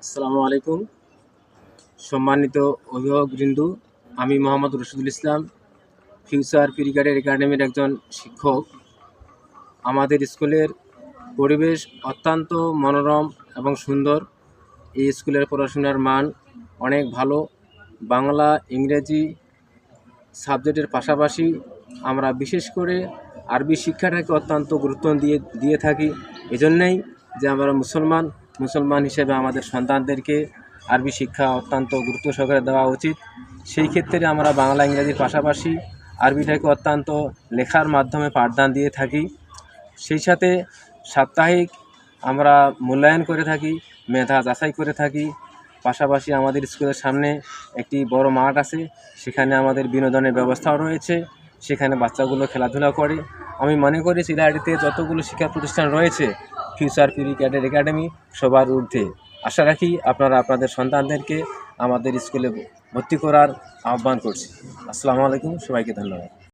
আসসালামু আলাইকুম। সম্মানিত অভিভাবকবৃন্দ, আমি মোহাম্মদ রশিদুল ইসলাম, ফিউচার ক্রিকেটের একাডেমির একজন শিক্ষক। আমাদের স্কুলের পরিবেশ অত্যন্ত মনোরম এবং সুন্দর। এই স্কুলের পড়াশোনার মান অনেক ভালো। বাংলা, ইংরেজি সাবজেক্টের পাশাপাশি আমরা বিশেষ করে আরবি শিক্ষাটাকে অত্যন্ত গুরুত্ব দিয়ে থাকি। এজন্যই যে আমরা মুসলমান হিসেবে আমাদের সন্তানদেরকে আরবি শিক্ষা অত্যন্ত গুরুত্ব সহকারে দেওয়া উচিত। সেই ক্ষেত্রে আমরা বাংলা ইংরেজির পাশাপাশি আরবিটাকে অত্যন্ত লেখার মাধ্যমে পাঠদান দিয়ে থাকি। সেই সাথে সাপ্তাহিক আমরা মূল্যায়ন করে থাকি, মেধা যাচাই করে থাকি। পাশাপাশি আমাদের স্কুলের সামনে একটি বড় মাঠ আছে, সেখানে আমাদের বিনোদনের ব্যবস্থাও রয়েছে, সেখানে বাচ্চাগুলো খেলাধুলা করে। আমি মনে করি সিলেটে যতগুলো শিক্ষা প্রতিষ্ঠান রয়েছে, ফিউচার ক্রিকেটের একাডেমি সবার ঊর্ধ্বে। আশা রাখি আপনারা আপনাদের সন্তানদেরকে আমাদের স্কুলে ভর্তি করার আহ্বান করছি। আসসালামু আলাইকুম, সবাইকে ধন্যবাদ।